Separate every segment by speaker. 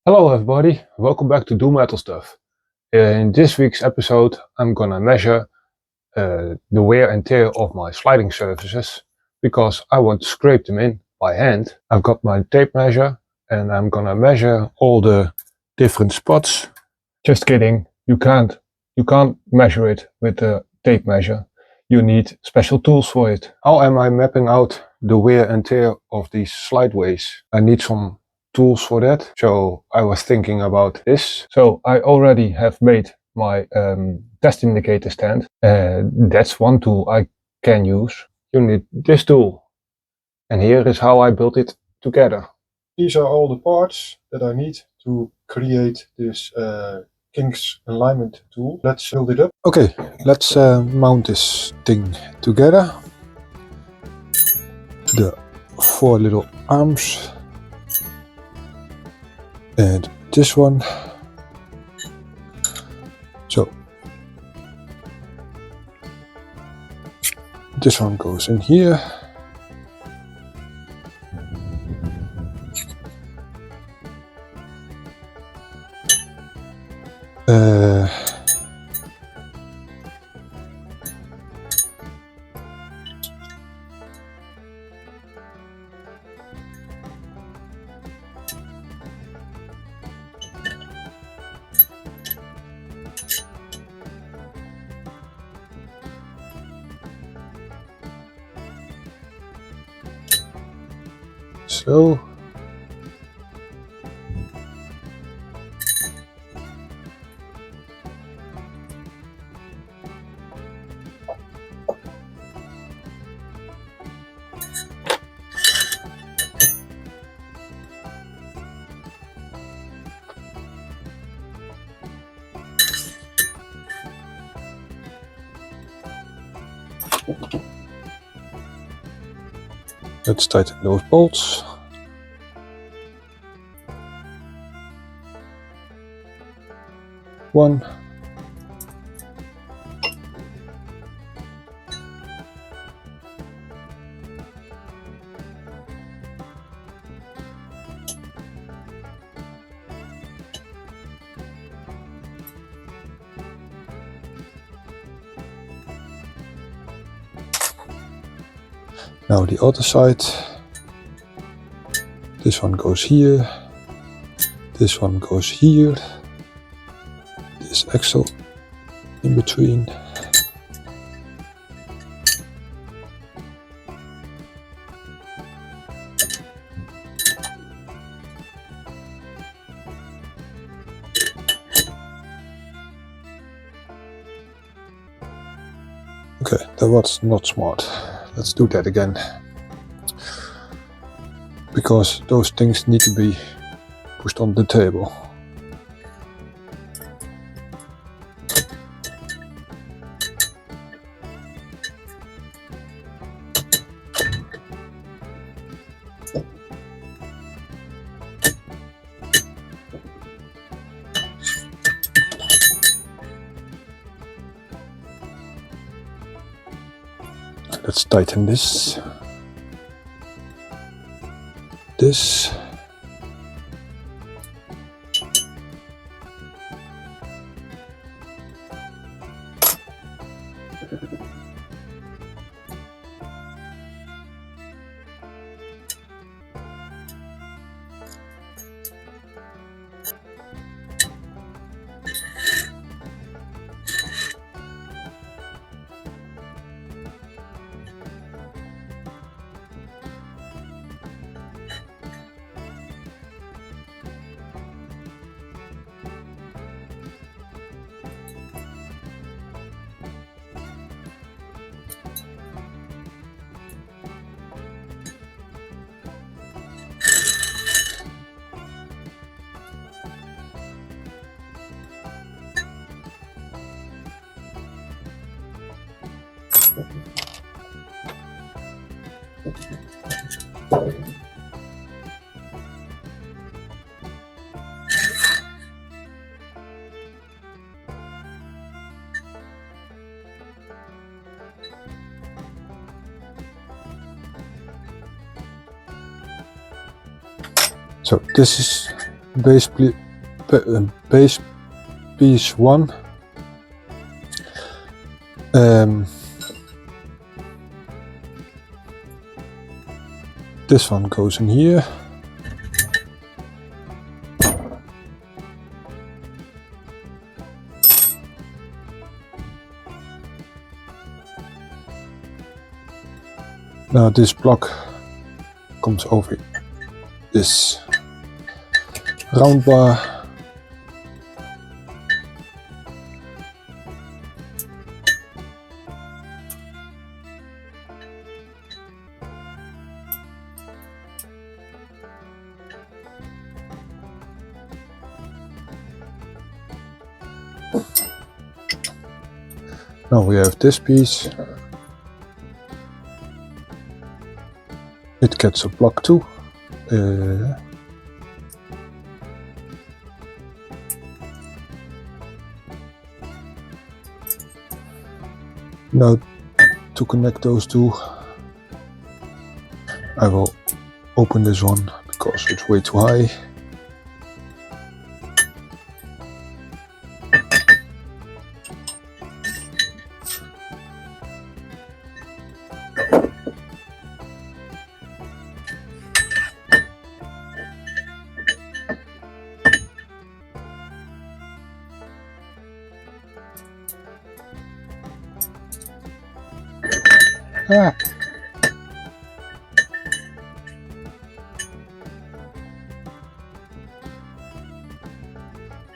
Speaker 1: Hello everybody, welcome back to Do Metal Stuff. In this week's episode I'm gonna measure the wear and tear of my sliding surfaces because I want to scrape them in by hand. I've got my tape measure and I'm gonna measure all the different spots. Just kidding, you can't measure it with a tape measure. You need special tools for it. How am I mapping out the wear and tear of these slideways? I need some tools for that. So I was thinking about this. So I already have made my test indicator stand. That's one tool I can use. You need this tool. And here is how I built it together. These are all the parts that I need to create this King's alignment tool. Let's build it up. Okay, let's mount this thing together. The 4 little arms. And this one. So this one goes in here. So let's tighten those bolts. One. Now the other side. This one goes here. This one goes here. This axle in between. Okay, that was not smart. Let's do that again. Because those things need to be pushed on the table. Let's tighten this. This. So this is base piece 1. This one goes in here. Now this block comes over this round bar. Now we have this piece. It gets a block too. Now to connect those two, I will open this one because it's way too high. Ah.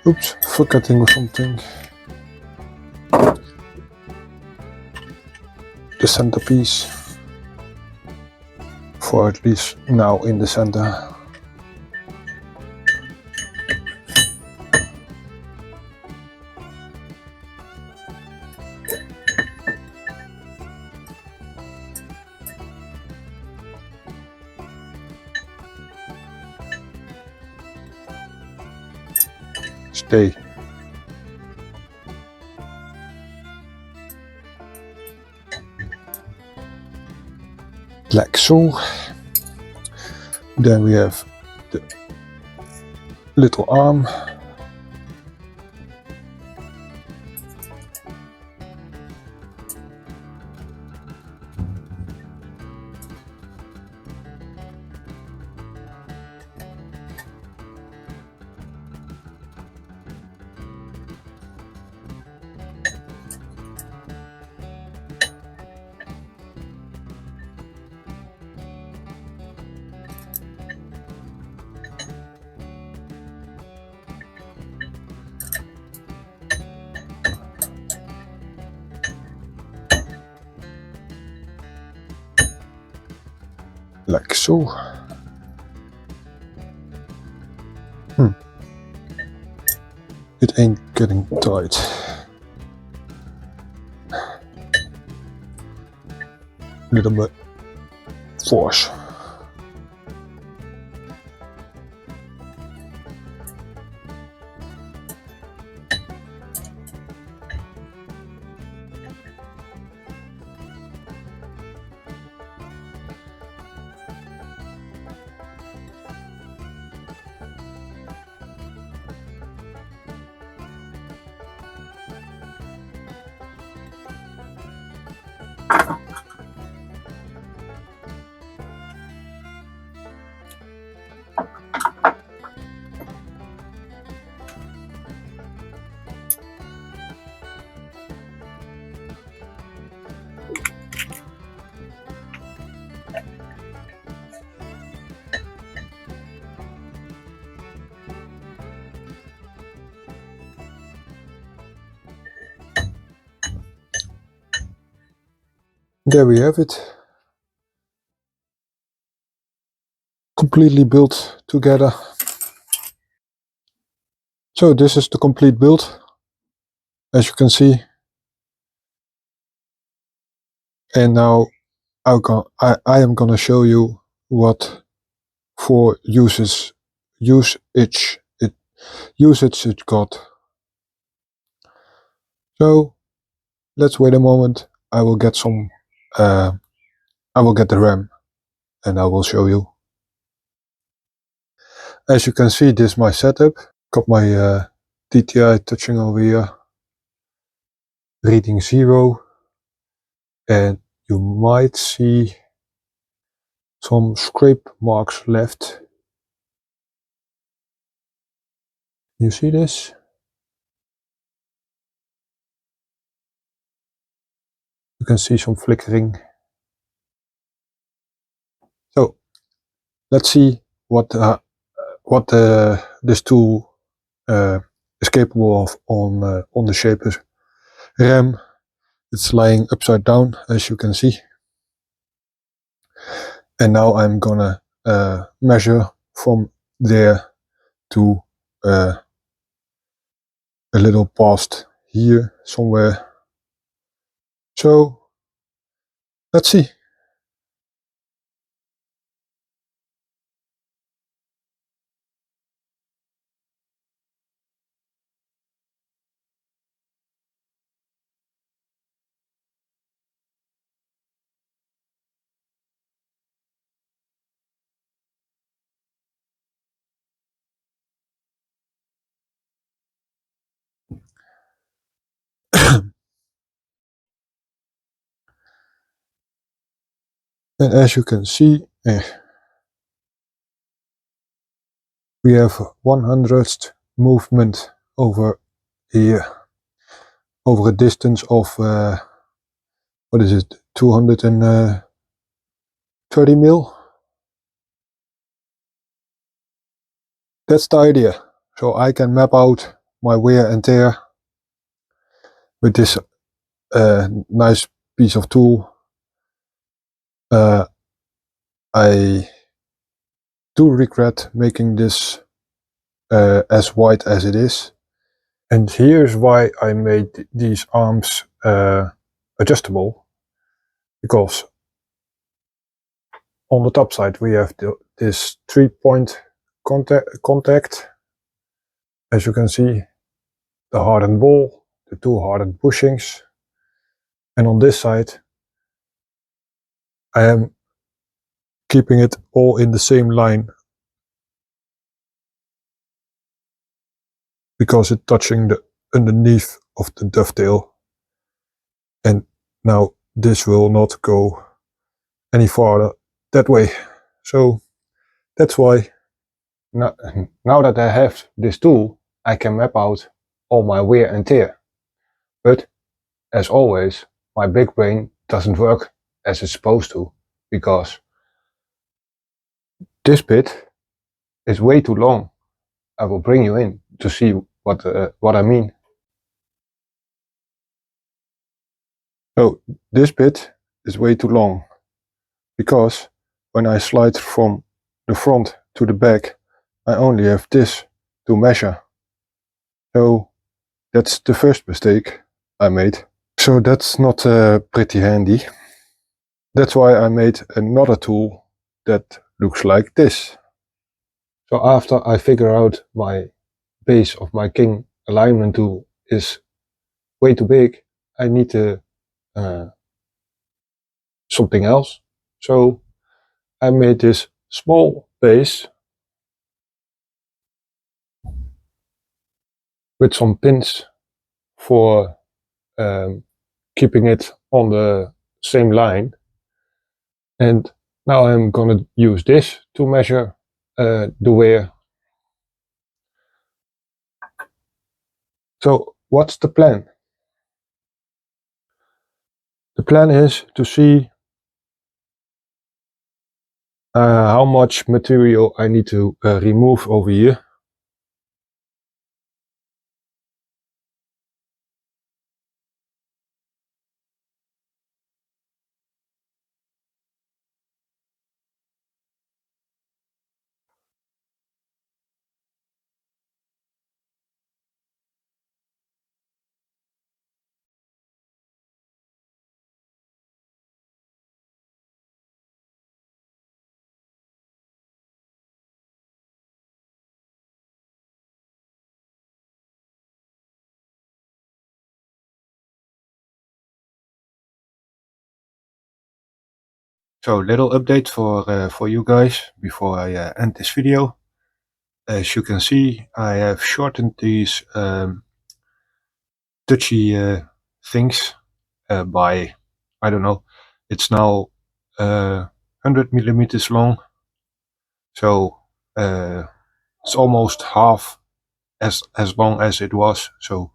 Speaker 1: Oops, forgetting something. The centerpiece, for at least now in the center. Stay. Like so. Then we have the little arm. Like so. It ain't getting tight. Little bit force. There we have it. Completely built together. So this is the complete build, as you can see. And now I am gonna show you what for usage it got. So let's wait a moment. I will get some. I will get the RAM, and I will show you. As you can see, this is my setup. Got my DTI touching over here, reading 0, and you might see some scrape marks left. You see this? You can see some flickering. So let's see what this tool is capable of on the Shaper RAM. It's lying upside down, as you can see. And now I'm gonna measure from there to a little past here somewhere. So let's see. And as you can see, we have 1/100th movement over here, over a distance of what is it, 230 mil. That's the idea. So I can map out my wear and tear with this nice piece of tool. I do regret making this as wide as it is. And here's why I made these arms adjustable. Because on the top side we have this 3-point contact. As you can see, the hardened ball, the 2 hardened bushings. And on this side I am keeping it all in the same line, because it's touching the underneath of the dovetail. And now this will not go any farther that way. So that's why now that I have this tool, I can map out all my wear and tear. But as always, my big brain doesn't work as it's supposed to, because this bit is way too long. I will bring you in to see what I mean. So this bit is way too long, because when I slide from the front to the back, I only have this to measure. So that's the first mistake I made. So that's not pretty handy. That's why I made another tool that looks like this. So after I figure out my base of my king alignment tool is way too big, I need something else. So I made this small base with some pins for keeping it on the same line. And now I'm gonna use this to measure the wear. So what's the plan? The plan is to see how much material I need to remove over here. So little update for you guys before I end this video. As you can see, I have shortened these touchy things by, I don't know, it's now 100 millimeters long, so it's almost half as long as it was. So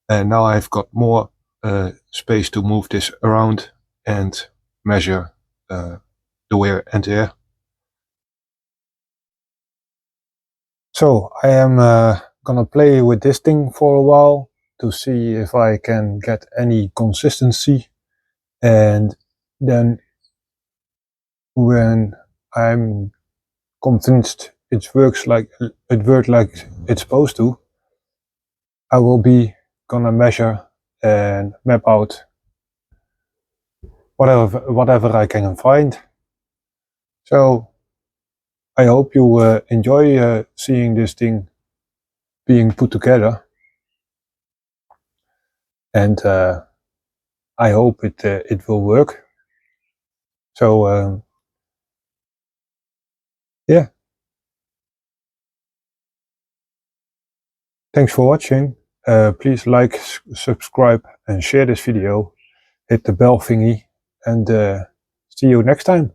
Speaker 1: now I've got more space to move this around and measure the wear and tear. So I am gonna play with this thing for a while to see if I can get any consistency, and then when I'm convinced it works like it's supposed to, I will be gonna measure and map out whatever I can find. So I hope you enjoy seeing this thing being put together, and I hope it will work. So yeah, thanks for watching. Please like, subscribe and share this video. Hit the bell thingy, and see you next time.